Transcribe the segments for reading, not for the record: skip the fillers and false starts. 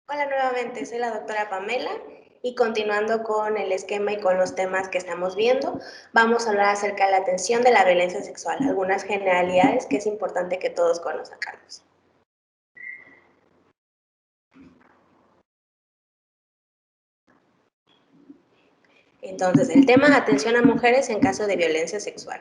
Hola nuevamente, soy la doctora Pamela y continuando con el esquema y con los temas que estamos viendo, vamos a hablar acerca de la atención de la violencia sexual, algunas generalidades que es importante que todos conozcamos. Entonces, el tema atención a mujeres en caso de violencia sexual.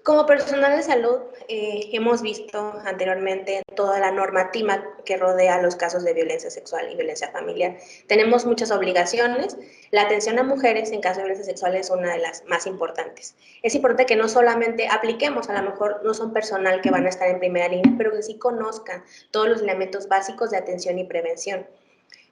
Como personal de salud, hemos visto anteriormente toda la normativa que rodea los casos de violencia sexual y violencia familiar. Tenemos muchas obligaciones. La atención a mujeres en caso de violencia sexual es una de las más importantes. Es importante que no solamente apliquemos, a lo mejor no son personal que van a estar en primera línea, pero que sí conozcan todos los elementos básicos de atención y prevención.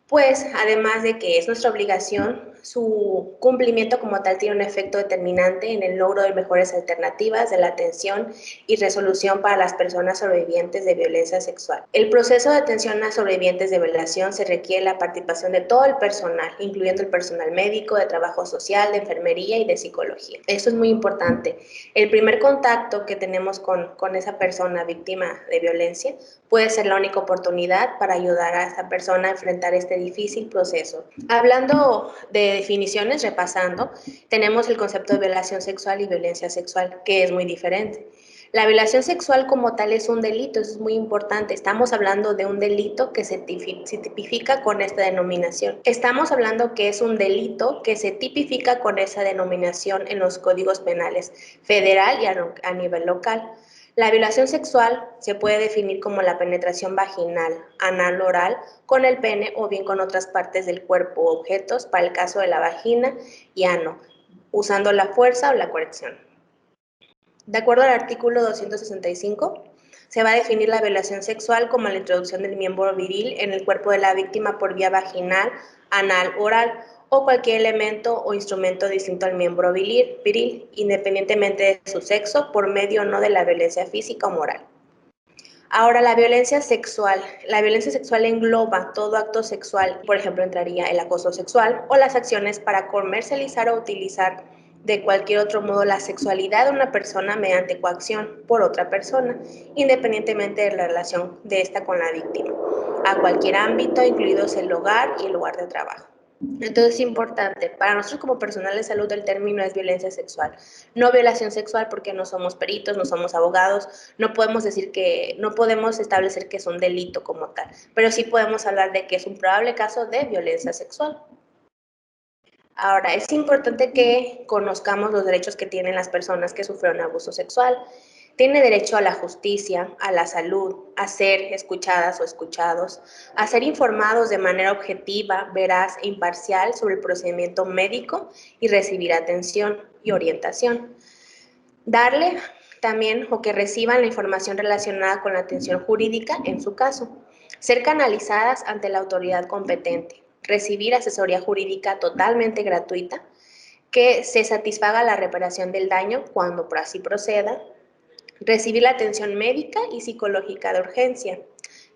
Pues, además de que es nuestra obligación, su cumplimiento como tal tiene un efecto determinante en el logro de mejores alternativas de la atención y resolución para las personas sobrevivientes de violencia sexual. El proceso de atención a sobrevivientes de violación se requiere la participación de todo el personal, incluyendo el personal médico, de trabajo social, de enfermería y de psicología. Esto es muy importante. El primer contacto que tenemos con esa persona víctima de violencia puede ser la única oportunidad para ayudar a esa persona a enfrentar este difícil proceso. Hablando de definiciones, repasando, tenemos el concepto de violación sexual y violencia sexual, que es muy diferente. La violación sexual como tal es un delito, eso es muy importante. Estamos hablando de un delito que se tipifica con esta denominación. Estamos hablando que es un delito que se tipifica con esa denominación en los códigos penales federal y a nivel local. La violación sexual se puede definir como la penetración vaginal, anal, oral, con el pene o bien con otras partes del cuerpo o objetos, para el caso de la vagina y ano, usando la fuerza o la coerción. De acuerdo al artículo 265, se va a definir la violación sexual como la introducción del miembro viril en el cuerpo de la víctima por vía vaginal, anal, oral o cualquier elemento o instrumento distinto al miembro viril, independientemente de su sexo, por medio o no de la violencia física o moral. Ahora, la violencia sexual. La violencia sexual engloba todo acto sexual, por ejemplo, entraría el acoso sexual o las acciones para comercializar o utilizar de cualquier otro modo la sexualidad de una persona mediante coacción por otra persona, independientemente de la relación de esta con la víctima, a cualquier ámbito, incluidos el hogar y el lugar de trabajo. Entonces es importante, para nosotros como personal de salud el término es violencia sexual, no violación sexual porque no somos peritos, no somos abogados, no podemos decir que, no podemos establecer que es un delito como tal, pero sí podemos hablar de que es un probable caso de violencia sexual. Ahora, es importante que conozcamos los derechos que tienen las personas que sufrieron abuso sexual. Tiene derecho a la justicia, a la salud, a ser escuchadas o escuchados, a ser informados de manera objetiva, veraz e imparcial sobre el procedimiento médico y recibir atención y orientación. Darle también o que reciban la información relacionada con la atención jurídica en su caso. Ser canalizadas ante la autoridad competente. Recibir asesoría jurídica totalmente gratuita. Que se satisfaga la reparación del daño cuando así proceda. Recibir la atención médica y psicológica de urgencia.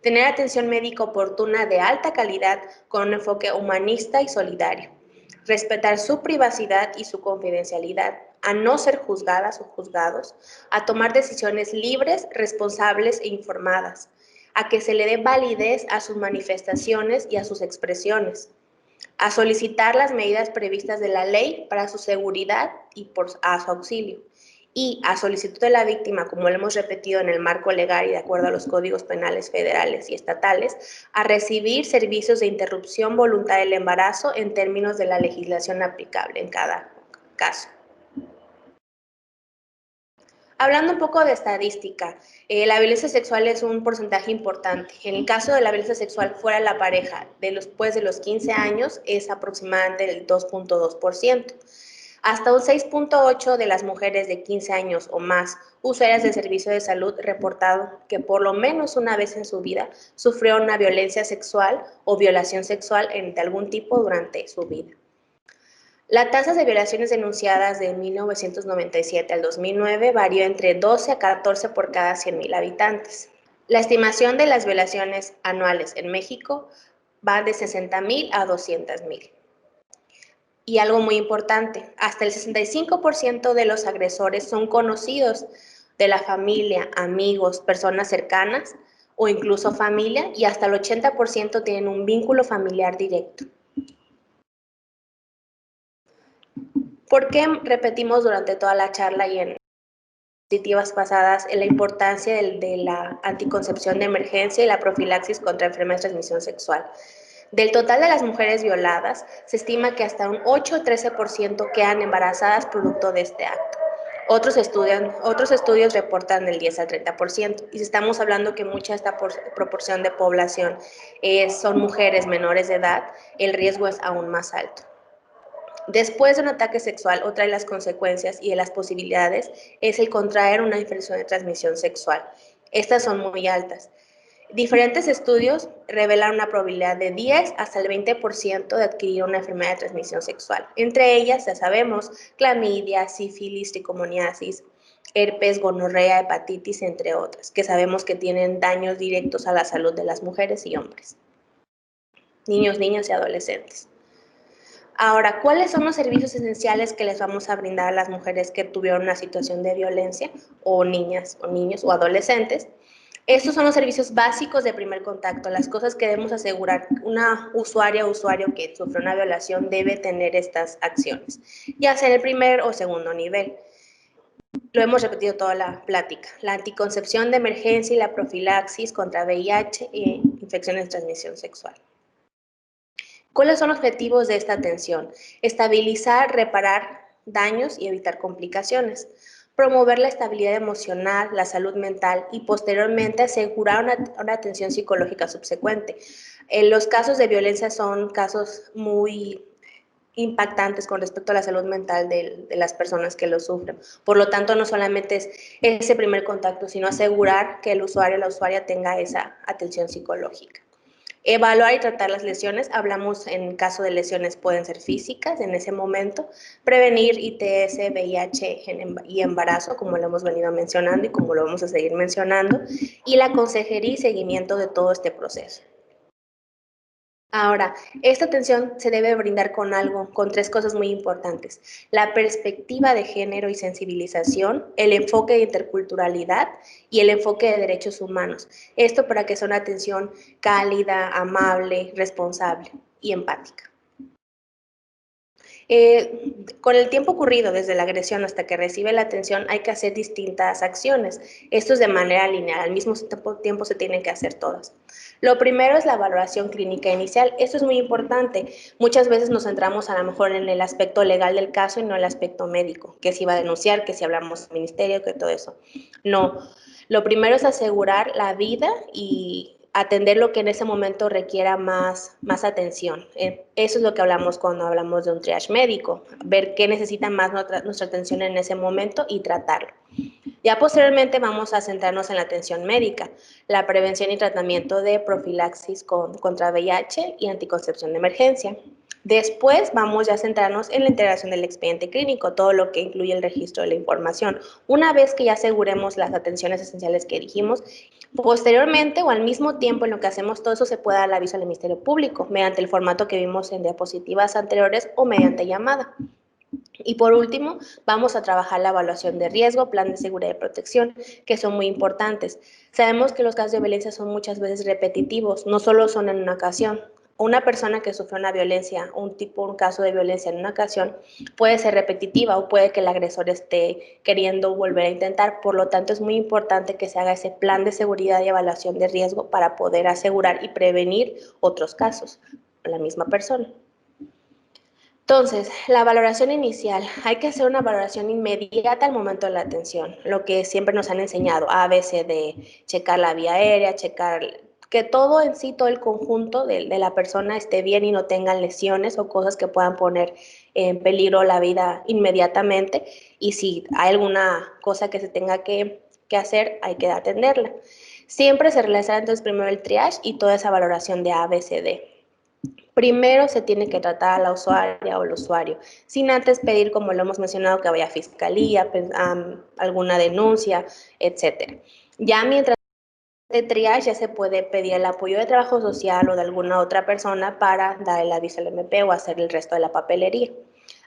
Tener atención médica oportuna de alta calidad con un enfoque humanista y solidario. Respetar su privacidad y su confidencialidad, a no ser juzgadas o juzgados, a tomar decisiones libres, responsables e informadas, a que se le dé validez a sus manifestaciones y a sus expresiones, a solicitar las medidas previstas de la ley para su seguridad y a su auxilio, y a solicitud de la víctima, como lo hemos repetido en el marco legal y de acuerdo a los códigos penales federales y estatales, a recibir servicios de interrupción voluntaria del embarazo en términos de la legislación aplicable en cada caso. Hablando un poco de estadística, la violencia sexual es un porcentaje importante. En el caso de la violencia sexual fuera de la pareja, después de los 15 años, es aproximadamente el 2.2%. Hasta un 6.8% de las mujeres de 15 años o más usuarias del servicio de salud reportado que por lo menos una vez en su vida sufrió una violencia sexual o violación sexual de algún tipo durante su vida. La tasa de violaciones denunciadas de 1997 al 2009 varió entre 12 a 14 por cada 100,000 habitantes. La estimación de las violaciones anuales en México va de 60,000 a 200,000. Y algo muy importante, hasta el 65% de los agresores son conocidos de la familia, amigos, personas cercanas o incluso familia, y hasta el 80% tienen un vínculo familiar directo. ¿Por qué repetimos durante toda la charla y en diapositivas pasadas la importancia de la anticoncepción de emergencia y la profilaxis contra enfermedades de transmisión sexual? Del total de las mujeres violadas, se estima que hasta un 8 o 13% quedan embarazadas producto de este acto. Otros estudios reportan del 10 al 30%, y si estamos hablando que mucha de esta proporción de población son mujeres menores de edad, el riesgo es aún más alto. Después de un ataque sexual, otra de las consecuencias y de las posibilidades es el contraer una infección de transmisión sexual. Estas son muy altas. Diferentes estudios revelan una probabilidad de 10 hasta el 20% de adquirir una enfermedad de transmisión sexual. Entre ellas, ya sabemos, clamidia, sífilis, tricomoniasis, herpes, gonorrea, hepatitis, entre otras, que sabemos que tienen daños directos a la salud de las mujeres y hombres, niños, niñas y adolescentes. Ahora, ¿cuáles son los servicios esenciales que les vamos a brindar a las mujeres que tuvieron una situación de violencia, o niñas, o niños, o adolescentes? Estos son los servicios básicos de primer contacto, las cosas que debemos asegurar. Una usuaria o usuario que sufre una violación debe tener estas acciones, ya sea en el primer o segundo nivel. Lo hemos repetido toda la plática: la anticoncepción de emergencia y la profilaxis contra VIH e infecciones de transmisión sexual. ¿Cuáles son los objetivos de esta atención? Estabilizar, reparar daños y evitar complicaciones. Promover la estabilidad emocional, la salud mental y posteriormente asegurar una atención psicológica subsecuente. Los casos de violencia son casos muy impactantes con respecto a la salud mental de las personas que lo sufren. Por lo tanto, no solamente es ese primer contacto, sino asegurar que el usuario o la usuaria tenga esa atención psicológica. Evaluar y tratar las lesiones. Hablamos en caso de lesiones pueden ser físicas en ese momento. Prevenir ITS, VIH y embarazo, como lo hemos venido mencionando y como lo vamos a seguir mencionando. Y la consejería y seguimiento de todo este proceso. Ahora, esta atención se debe brindar con tres cosas muy importantes: la perspectiva de género y sensibilización, el enfoque de interculturalidad y el enfoque de derechos humanos. Esto para que sea una atención cálida, amable, responsable y empática. Con el tiempo ocurrido desde la agresión hasta que recibe la atención, hay que hacer distintas acciones. Esto es de manera lineal, al mismo tiempo se tienen que hacer todas. Lo primero es la valoración clínica inicial. Esto es muy importante. Muchas veces nos centramos a lo mejor en el aspecto legal del caso y no el aspecto médico, que si va a denunciar, que si hablamos del ministerio, que todo eso. No, lo primero es asegurar la vida y atender lo que en ese momento requiera más atención. Eso es lo que hablamos cuando hablamos de un triage médico: ver qué necesita más nuestra atención en ese momento y tratarlo. Ya posteriormente vamos a centrarnos en la atención médica, la prevención y tratamiento de profilaxis contra VIH y anticoncepción de emergencia. Después vamos ya a centrarnos en la integración del expediente clínico, todo lo que incluye el registro de la información. Una vez que ya aseguremos las atenciones esenciales que dijimos, posteriormente o al mismo tiempo en lo que hacemos todo eso, se puede dar el aviso al Ministerio Público mediante el formato que vimos en diapositivas anteriores o mediante llamada. Y por último, vamos a trabajar la evaluación de riesgo, plan de seguridad y protección, que son muy importantes. Sabemos que los casos de violencia son muchas veces repetitivos, no solo son en una ocasión. Una persona que sufre una violencia, un caso de violencia en una ocasión, puede ser repetitiva o puede que el agresor esté queriendo volver a intentar. Por lo tanto, es muy importante que se haga ese plan de seguridad y evaluación de riesgo para poder asegurar y prevenir otros casos a la misma persona. Entonces, la valoración inicial. Hay que hacer una valoración inmediata al momento de la atención, lo que siempre nos han enseñado: A, B, C, D, checar la vía aérea, checar que todo en sí, todo el conjunto de la persona esté bien y no tengan lesiones o cosas que puedan poner en peligro la vida inmediatamente, y si hay alguna cosa que se tenga que hacer, hay que atenderla. Siempre se realizará entonces primero el triage y toda esa valoración de A, B, C, D. Primero se tiene que tratar a la usuaria o el usuario, sin antes pedir, como lo hemos mencionado, que vaya a fiscalía, alguna denuncia, etc. Ya mientras de triage, ya se puede pedir el apoyo de trabajo social o de alguna otra persona para dar el aviso al MP o hacer el resto de la papelería.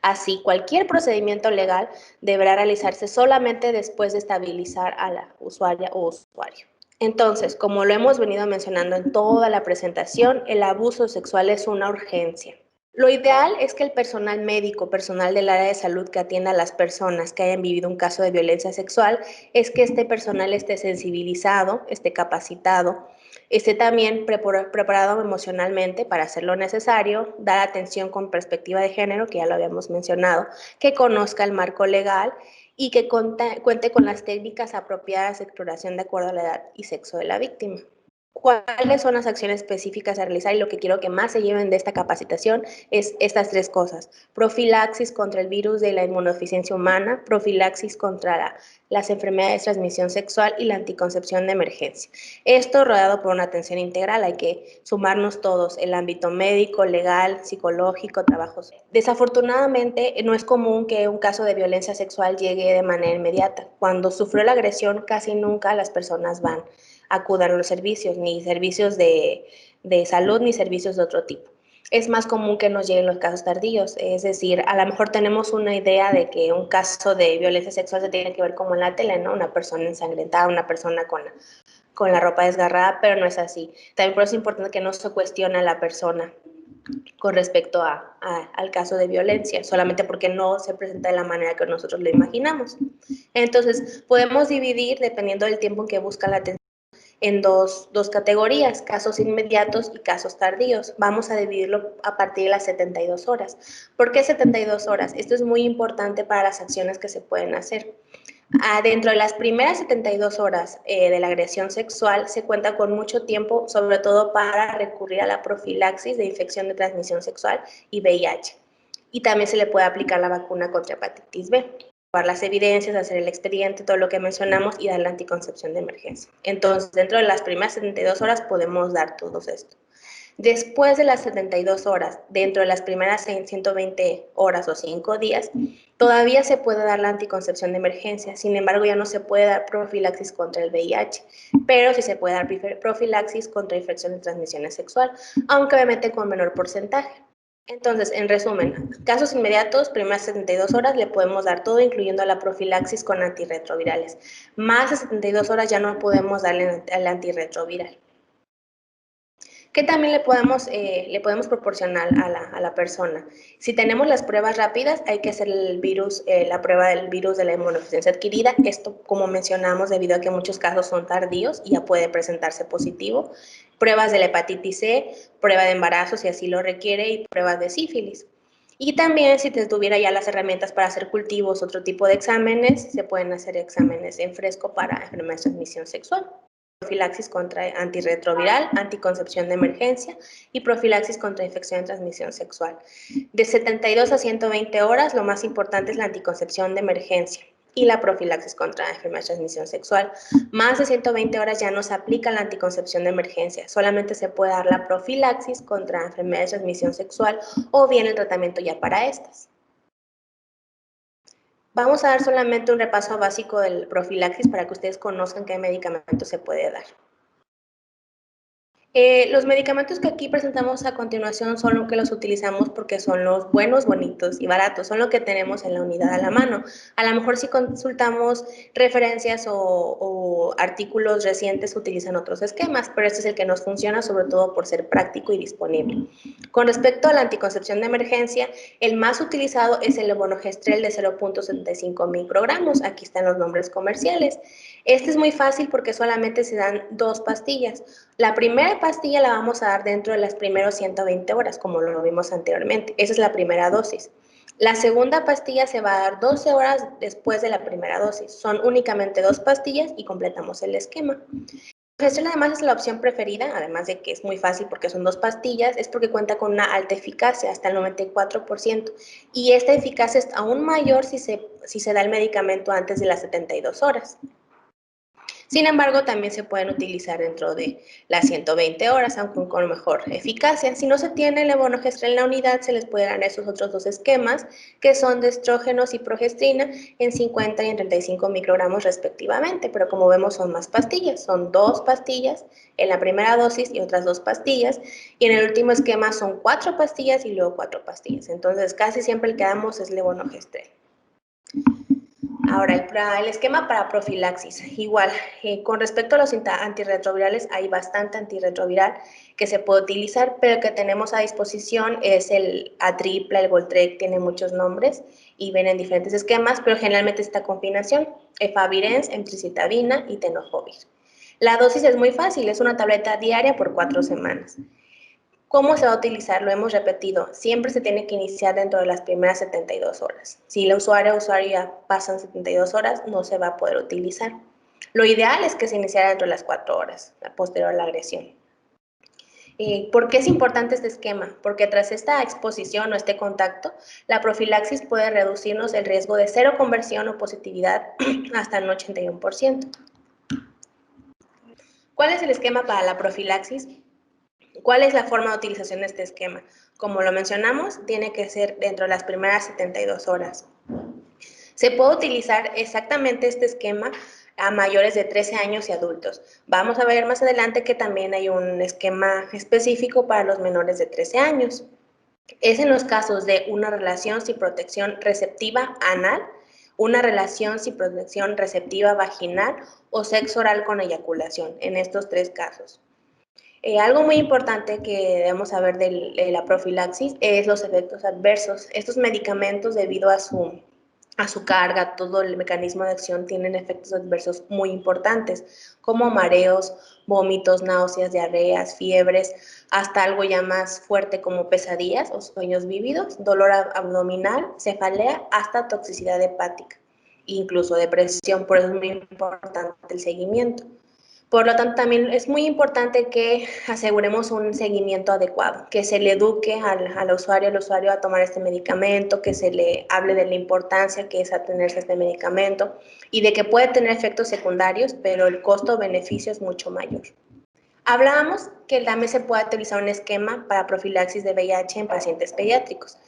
Así, cualquier procedimiento legal deberá realizarse solamente después de estabilizar a la usuaria o usuario. Entonces, como lo hemos venido mencionando en toda la presentación, el abuso sexual es una urgencia. Lo ideal es que el personal médico, personal del área de salud que atienda a las personas que hayan vivido un caso de violencia sexual, es que este personal esté sensibilizado, esté capacitado, esté también preparado emocionalmente para hacer lo necesario, dar atención con perspectiva de género, que ya lo habíamos mencionado, que conozca el marco legal y que cuente con las técnicas apropiadas de exploración de acuerdo a la edad y sexo de la víctima. ¿Cuáles son las acciones específicas a realizar? Y lo que quiero que más se lleven de esta capacitación es estas tres cosas: profilaxis contra el virus de la inmunodeficiencia humana, profilaxis contra las enfermedades de transmisión sexual y la anticoncepción de emergencia. Esto rodeado por una atención integral. Hay que sumarnos todos: el ámbito médico, legal, psicológico, trabajos. Desafortunadamente, no es común que un caso de violencia sexual llegue de manera inmediata. Cuando sufrió la agresión, casi nunca las personas acudan a los servicios, ni servicios de salud, ni servicios de otro tipo. Es más común que nos lleguen los casos tardíos, es decir, a lo mejor tenemos una idea de que un caso de violencia sexual se tiene que ver como en la tele, ¿no? Una persona ensangrentada, una persona con la ropa desgarrada, pero no es así. También por eso es importante que no se cuestione a la persona con respecto al caso de violencia, solamente porque no se presenta de la manera que nosotros lo imaginamos. Entonces, podemos dividir, dependiendo del tiempo en que busca la atención, en dos categorías: casos inmediatos y casos tardíos. Vamos a dividirlo a partir de las 72 horas. ¿Por qué 72 horas? Esto es muy importante para las acciones que se pueden hacer. Dentro de las primeras 72 horas de la agresión sexual se cuenta con mucho tiempo, sobre todo para recurrir a la profilaxis de infección de transmisión sexual y VIH. Y también se le puede aplicar la vacuna contra hepatitis B, las evidencias, hacer el expediente, todo lo que mencionamos, y dar la anticoncepción de emergencia. Entonces, dentro de las primeras 72 horas podemos dar todo esto. Después de las 72 horas, dentro de las primeras 120 horas o 5 días, todavía se puede dar la anticoncepción de emergencia. Sin embargo, ya no se puede dar profilaxis contra el VIH, pero sí se puede dar profilaxis contra infección de transmisión sexual, aunque obviamente con menor porcentaje. Entonces, en resumen, casos inmediatos, primeras 72 horas, le podemos dar todo, incluyendo la profilaxis con antirretrovirales. Más de 72 horas ya no podemos darle el antirretroviral. ¿Qué también le podemos proporcionar a la persona? Si tenemos las pruebas rápidas, hay que hacer la prueba del virus de la inmunodeficiencia adquirida. Esto, como mencionamos, debido a que muchos casos son tardíos y ya puede presentarse positivo. Pruebas de la hepatitis C, prueba de embarazo si así lo requiere, y pruebas de sífilis. Y también, si te tuviera ya las herramientas para hacer cultivos, otro tipo de exámenes, se pueden hacer exámenes en fresco para enfermedades de transmisión sexual. Profilaxis contra antirretroviral, anticoncepción de emergencia y profilaxis contra infección de transmisión sexual. De 72 a 120 horas, lo más importante es la anticoncepción de emergencia y la profilaxis contra enfermedad de transmisión sexual. Más de 120 horas ya no se aplica la anticoncepción de emergencia, solamente se puede dar la profilaxis contra enfermedad de transmisión sexual o bien el tratamiento ya para estas. Vamos a dar solamente un repaso básico del profilaxis para que ustedes conozcan qué medicamento se puede dar. Los medicamentos que aquí presentamos a continuación son los que los utilizamos porque son los buenos, bonitos y baratos, son lo que tenemos en la unidad a la mano. A lo mejor si consultamos referencias o artículos recientes utilizan otros esquemas, pero este es el que nos funciona, sobre todo por ser práctico y disponible. Con respecto a la anticoncepción de emergencia, el más utilizado es el levonorgestrel de 0.75 microgramos. Aquí están los nombres comerciales. Este es muy fácil porque solamente se dan 2 pastillas. La primera pastilla la vamos a dar dentro de las primeras 120 horas, como lo vimos anteriormente. Esa es la primera dosis. La segunda pastilla se va a dar 12 horas después de la primera dosis. Son únicamente 2 pastillas y completamos el esquema. El Gestrel además es la opción preferida, además de que es muy fácil porque son 2 pastillas, es porque cuenta con una alta eficacia, hasta el 94%. Y esta eficacia es aún mayor si se da el medicamento antes de las 72 horas. Sin embargo, también se pueden utilizar dentro de las 120 horas, aunque con mejor eficacia. Si no se tiene el levonorgestrel en la unidad, se les pueden dar esos otros 2 esquemas, que son de estrógenos y progestrina en 50 y en 35 microgramos respectivamente, pero como vemos son más pastillas, son 2 pastillas en la primera dosis y otras 2 pastillas, y en el último esquema son 4 pastillas y luego 4 pastillas. Entonces, casi siempre el que damos es levonorgestrel. Ahora, el esquema para profilaxis, igual, con respecto a los antirretrovirales, hay bastante antirretroviral que se puede utilizar, pero el que tenemos a disposición es el Atripla, el Voltrek, tiene muchos nombres y vienen diferentes esquemas, pero generalmente esta combinación, efavirenz, emtricitabina y tenofovir. La dosis es muy fácil, es una tableta diaria por 4 semanas. ¿Cómo se va a utilizar? Lo hemos repetido. Siempre se tiene que iniciar dentro de las primeras 72 horas. Si la usuaria o usuario ya pasan 72 horas, no se va a poder utilizar. Lo ideal es que se iniciara dentro de las 4 horas, posterior a la agresión. ¿Por qué es importante este esquema? Porque tras esta exposición o este contacto, la profilaxis puede reducirnos el riesgo de cero conversión o positividad hasta el 81%. ¿Cuál es el esquema para la profilaxis? ¿Cuál es la forma de utilización de este esquema? Como lo mencionamos, tiene que ser dentro de las primeras 72 horas. Se puede utilizar exactamente este esquema a mayores de 13 años y adultos. Vamos a ver más adelante que también hay un esquema específico para los menores de 13 años. Es en los casos de una relación sin protección receptiva anal, una relación sin protección receptiva vaginal o sexo oral con eyaculación, en estos 3 casos. Algo muy importante que debemos saber de la profilaxis es los efectos adversos. Estos medicamentos, debido a su carga, todo el mecanismo de acción, tienen efectos adversos muy importantes, como mareos, vómitos, náuseas, diarreas, fiebres, hasta algo ya más fuerte como pesadillas o sueños vívidos, dolor abdominal, cefalea, hasta toxicidad hepática, incluso depresión. Por eso es muy importante el seguimiento. Por lo tanto, también es muy importante que aseguremos un seguimiento adecuado, que se le eduque al usuario a tomar este medicamento, que se le hable de la importancia que es atenerse a este medicamento y de que puede tener efectos secundarios, pero el costo-beneficio es mucho mayor. Hablábamos que también se puede utilizar un esquema para profilaxis de VIH en pacientes pediátricos.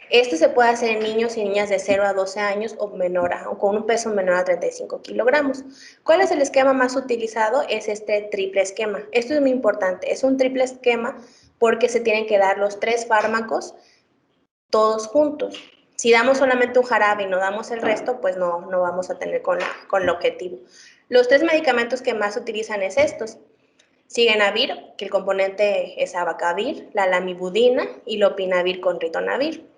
Esto se puede hacer en niños y niñas de 0 a 12 años o con un peso menor a 35 kilogramos. ¿Cuál es el esquema más utilizado? Es este triple esquema. Esto es muy importante. Es un triple esquema porque se tienen que dar los 3 fármacos todos juntos. Si damos solamente un jarabe y no damos el resto, pues no vamos a tener con el objetivo. Los 3 medicamentos que más se utilizan es estos. Cigenavir, que el componente es abacavir, la lamivudina y lopinavir con ritonavir.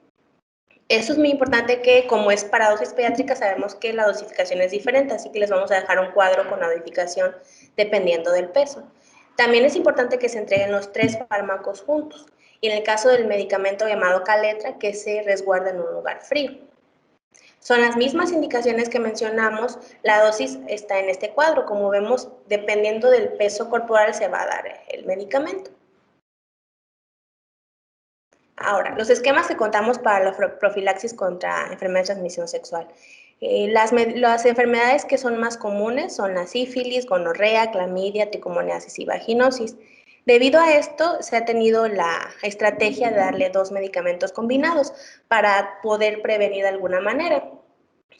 Eso es muy importante que, como es para dosis pediátricas, sabemos que la dosificación es diferente, así que les vamos a dejar un cuadro con la dosificación dependiendo del peso. También es importante que se entreguen los 3 fármacos juntos, y en el caso del medicamento llamado Caletra, que se resguarda en un lugar frío. Son las mismas indicaciones que mencionamos, la dosis está en este cuadro. Como vemos, dependiendo del peso corporal se va a dar el medicamento. Ahora, los esquemas que contamos para la profilaxis contra enfermedades de transmisión sexual. Las enfermedades que son más comunes son la sífilis, gonorrea, clamidia, tricomoniasis y vaginosis. Debido a esto, se ha tenido la estrategia de darle 2 medicamentos combinados para poder prevenir de alguna manera.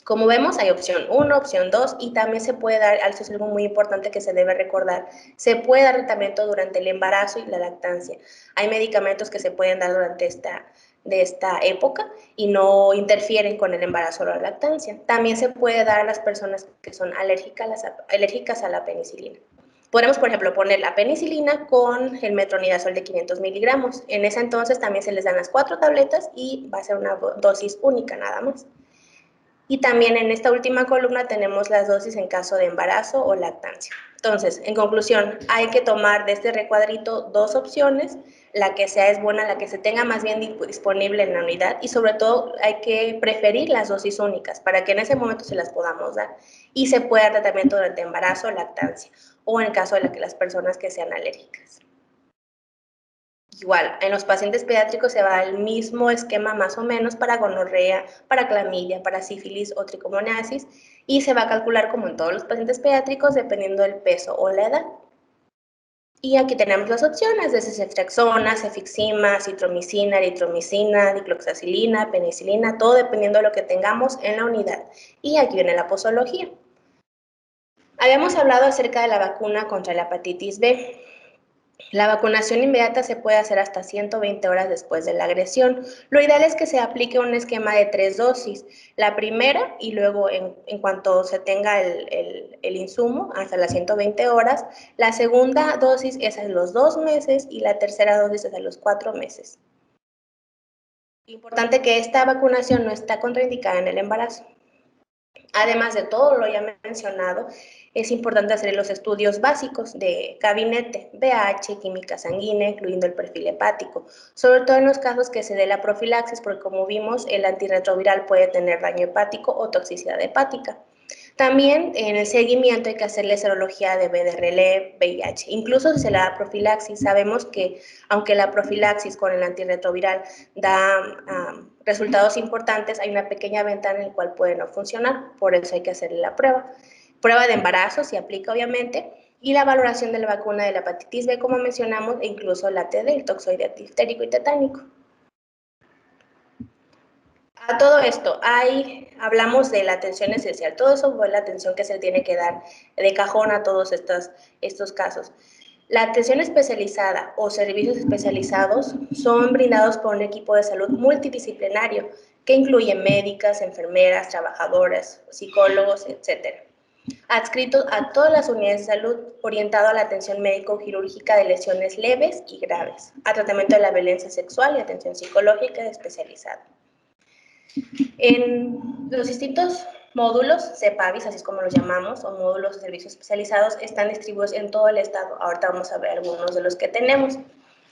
Como vemos, hay opción 1, opción 2 y también se puede dar, eso es algo muy importante que se debe recordar, se puede dar tratamiento durante el embarazo y la lactancia. Hay medicamentos que se pueden dar durante esta época y no interfieren con el embarazo o la lactancia. También se puede dar a las personas que son alérgicas a la penicilina. Podemos, por ejemplo, poner la penicilina con el metronidazol de 500 miligramos. En ese entonces también se les dan las 4 tabletas y va a ser una dosis única nada más. Y también en esta última columna tenemos las dosis en caso de embarazo o lactancia. Entonces, en conclusión, hay que tomar de este recuadrito 2 opciones, la que sea es buena, la que se tenga más bien disponible en la unidad y sobre todo hay que preferir las dosis únicas para que en ese momento se las podamos dar y se pueda dar tratamiento durante embarazo o lactancia o en el caso de las personas que sean alérgicas. Igual, en los pacientes pediátricos se va el mismo esquema más o menos para gonorrea, para clamidia, para sífilis o tricomoniasis y se va a calcular como en todos los pacientes pediátricos dependiendo del peso o la edad. Y aquí tenemos las opciones de ceftriaxona, cefixima, citromicina, eritromicina, dicloxacilina, penicilina, todo dependiendo de lo que tengamos en la unidad. Y aquí viene la posología. Habíamos hablado acerca de la vacuna contra la hepatitis B. La vacunación inmediata se puede hacer hasta 120 horas después de la agresión. Lo ideal es que se aplique un esquema de 3 dosis. La primera y luego en cuanto se tenga el insumo hasta las 120 horas. La segunda dosis es a los 2 meses y la tercera dosis es a los 4 meses. Importante que esta vacunación no está contraindicada en el embarazo. Además de todo lo ya mencionado, es importante hacer los estudios básicos de gabinete, VH, química sanguínea, incluyendo el perfil hepático, sobre todo en los casos que se dé la profilaxis, porque como vimos, el antirretroviral puede tener daño hepático o toxicidad hepática. También en el seguimiento hay que hacerle serología de BDRL, VIH. Incluso si se le da profilaxis, sabemos que aunque la profilaxis con el antirretroviral da resultados importantes, hay una pequeña ventana en la cual puede no funcionar, por eso hay que hacerle la prueba. Prueba de embarazo, si aplica obviamente, y la valoración de la vacuna de la hepatitis B, como mencionamos, e incluso la TD, el toxoide diftérico y tetánico. A todo esto, hablamos de la atención esencial, todo eso fue la atención que se tiene que dar de cajón a todos estos casos. La atención especializada o servicios especializados son brindados por un equipo de salud multidisciplinario que incluye médicas, enfermeras, trabajadoras, psicólogos, etc. Adscritos a todas las unidades de salud, orientado a la atención médico-quirúrgica de lesiones leves y graves, a tratamiento de la violencia sexual y atención psicológica especializada. En los distintos módulos, CEPAVIS, así es como los llamamos, o módulos de servicios especializados, están distribuidos en todo el estado. Ahorita vamos a ver algunos de los que tenemos.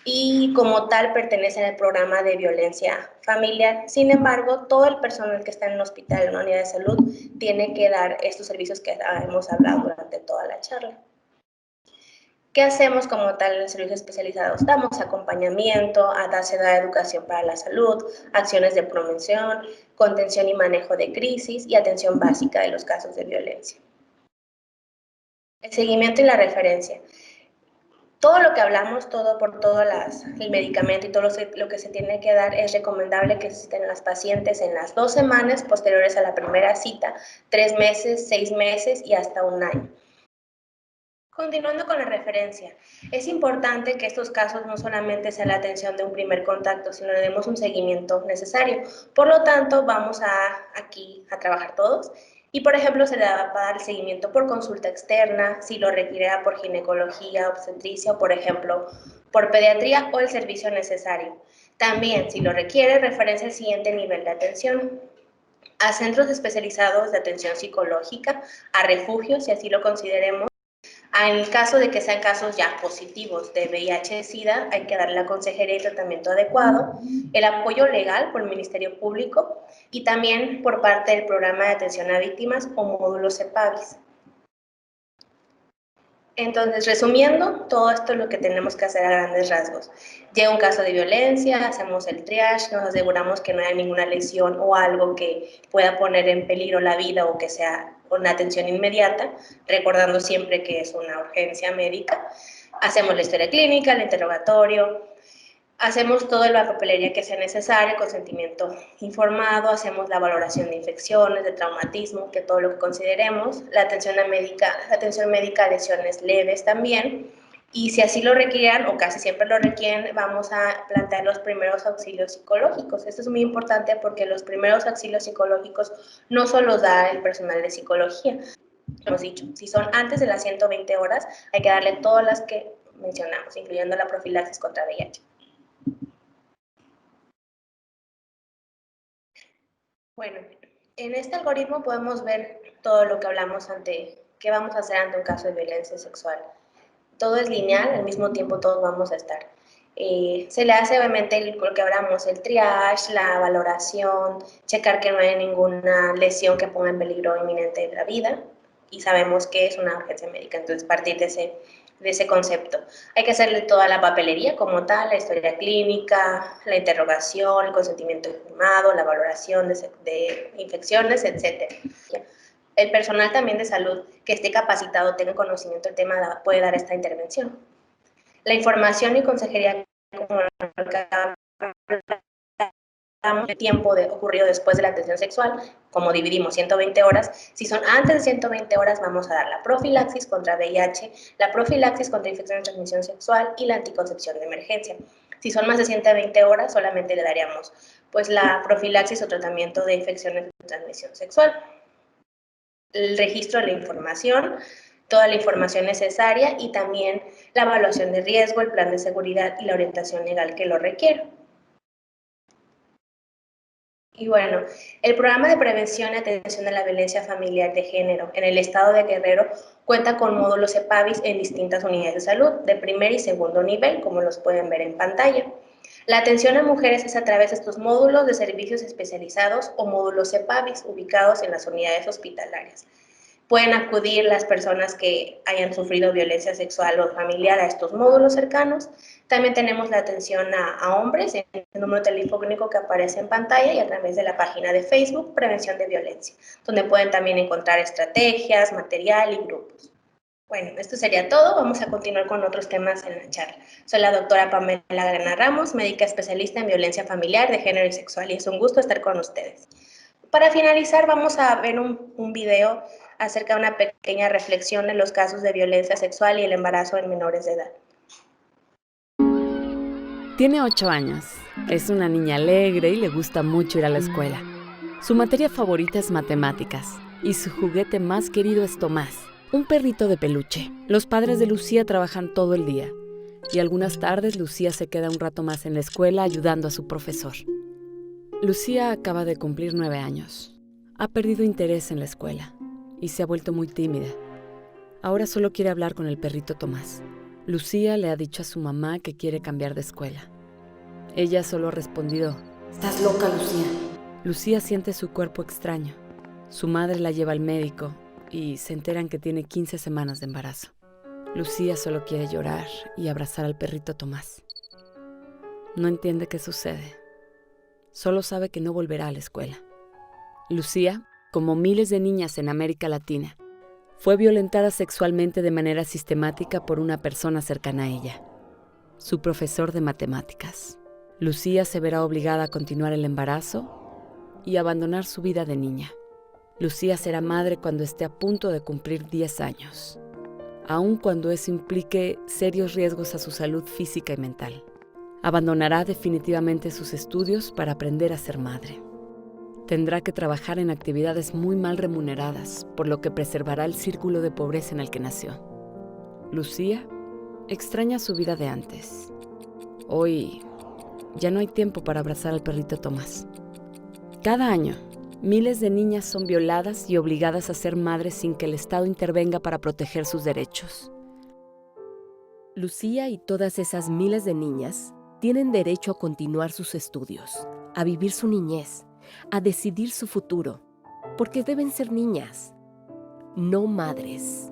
Y como tal pertenecen al programa de violencia familiar. Sin embargo, todo el personal que está en el hospital, en una unidad de salud, tiene que dar estos servicios que hemos hablado durante toda la charla. ¿Qué hacemos como tal en servicios especializados? Damos acompañamiento, se da educación para la salud, acciones de promoción, contención y manejo de crisis y atención básica de los casos de violencia. El seguimiento y la referencia. Todo lo que hablamos, el medicamento y todo lo que se tiene que dar, es recomendable que se den las pacientes en las 2 semanas posteriores a la primera cita, 3 meses, 6 meses y hasta 1 año. Continuando con la referencia, es importante que estos casos no solamente sea la atención de un primer contacto, sino le demos un seguimiento necesario. Por lo tanto, vamos aquí a trabajar todos y, por ejemplo, se le va a dar seguimiento por consulta externa, si lo requiera por ginecología, obstetricia o, por ejemplo, por pediatría o el servicio necesario. También, si lo requiere, referencia al siguiente nivel de atención: a centros especializados de atención psicológica, a refugios, si así lo consideremos. En el caso de que sean casos ya positivos de VIH-Sida, hay que darle la consejería y tratamiento adecuado, el apoyo legal por el Ministerio Público y también por parte del Programa de Atención a Víctimas o módulo CEPAVIS. Entonces, resumiendo, todo esto es lo que tenemos que hacer a grandes rasgos. Llega un caso de violencia, hacemos el triage, nos aseguramos que no haya ninguna lesión o algo que pueda poner en peligro la vida o que sea una atención inmediata, recordando siempre que es una urgencia médica. Hacemos la historia clínica, el interrogatorio, hacemos toda la papelería que sea necesaria, consentimiento informado, hacemos la valoración de infecciones, de traumatismo, que todo lo que consideremos, la atención médica a lesiones leves también, y si así lo requieran, o casi siempre lo requieren, vamos a plantear los primeros auxilios psicológicos. Esto es muy importante porque los primeros auxilios psicológicos no solo da el personal de psicología. Hemos dicho, si son antes de las 120 horas, hay que darle todas las que mencionamos, incluyendo la profilaxis contra VIH. Bueno, en este algoritmo podemos ver todo lo que hablamos qué vamos a hacer ante un caso de violencia sexual. Todo es lineal, al mismo tiempo todos vamos a estar. Se le hace obviamente lo que hablamos, el triage, la valoración, checar que no haya ninguna lesión que ponga en peligro inminente la vida y sabemos que es una urgencia médica, entonces partir de ese concepto. Hay que hacerle toda la papelería como tal, la historia clínica, la interrogación, el consentimiento informado, la valoración de infecciones, etc. El personal también de salud que esté capacitado, tenga conocimiento del tema, puede dar esta intervención. La información y consejería, como el tiempo ocurrido después de la atención sexual, como dividimos 120 horas, si son antes de 120 horas vamos a dar la profilaxis contra VIH, la profilaxis contra infección de transmisión sexual y la anticoncepción de emergencia. Si son más de 120 horas, solamente le daríamos pues la profilaxis o tratamiento de infecciones de transmisión sexual. El registro de la información, toda la información necesaria y también la evaluación de riesgo, el plan de seguridad y la orientación legal que lo requiera. Y bueno, el programa de prevención y atención a la violencia familiar de género en el estado de Guerrero cuenta con módulos EPAVIS en distintas unidades de salud de primer y segundo nivel, como los pueden ver en pantalla. La atención a mujeres es a través de estos módulos de servicios especializados o módulos EPAVIS ubicados en las unidades hospitalarias. Pueden acudir las personas que hayan sufrido violencia sexual o familiar a estos módulos cercanos. También tenemos la atención a hombres en el número telefónico que aparece en pantalla y a través de la página de Facebook Prevención de Violencia, donde pueden también encontrar estrategias, material y grupos. Bueno, esto sería todo. Vamos a continuar con otros temas en la charla. Soy la doctora Pamela Grana Ramos, médica especialista en violencia familiar de género y sexual, y es un gusto estar con ustedes. Para finalizar, vamos a ver un video acerca de una pequeña reflexión en los casos de violencia sexual y el embarazo en menores de edad. Tiene 8 años. Es una niña alegre y le gusta mucho ir a la escuela. Su materia favorita es matemáticas y su juguete más querido es Tomás, un perrito de peluche. Los padres de Lucía trabajan todo el día y algunas tardes Lucía se queda un rato más en la escuela ayudando a su profesor. Lucía acaba de cumplir 9 años. Ha perdido interés en la escuela y se ha vuelto muy tímida. Ahora solo quiere hablar con el perrito Tomás. Lucía le ha dicho a su mamá que quiere cambiar de escuela. Ella solo ha respondido: «¿Estás loca, Lucía?» Lucía siente su cuerpo extraño. Su madre la lleva al médico y se enteran que tiene 15 semanas de embarazo. Lucía solo quiere llorar y abrazar al perrito Tomás. No entiende qué sucede. Solo sabe que no volverá a la escuela. Lucía, como miles de niñas en América Latina, fue violentada sexualmente de manera sistemática por una persona cercana a ella, su profesor de matemáticas. Lucía se verá obligada a continuar el embarazo y abandonar su vida de niña. Lucía será madre cuando esté a punto de cumplir 10 años, aun cuando eso implique serios riesgos a su salud física y mental. Abandonará definitivamente sus estudios para aprender a ser madre. Tendrá que trabajar en actividades muy mal remuneradas, por lo que preservará el círculo de pobreza en el que nació. Lucía extraña su vida de antes. Hoy ya no hay tiempo para abrazar al perrito Tomás. Cada año, miles de niñas son violadas y obligadas a ser madres sin que el Estado intervenga para proteger sus derechos. Lucía y todas esas miles de niñas tienen derecho a continuar sus estudios, a vivir su niñez, a decidir su futuro, porque deben ser niñas, no madres.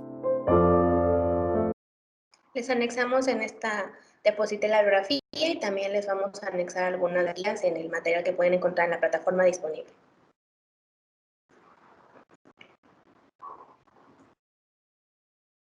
Les anexamos en esta diapositiva la biografía y también les vamos a anexar algunas guías en el material que pueden encontrar en la plataforma disponible.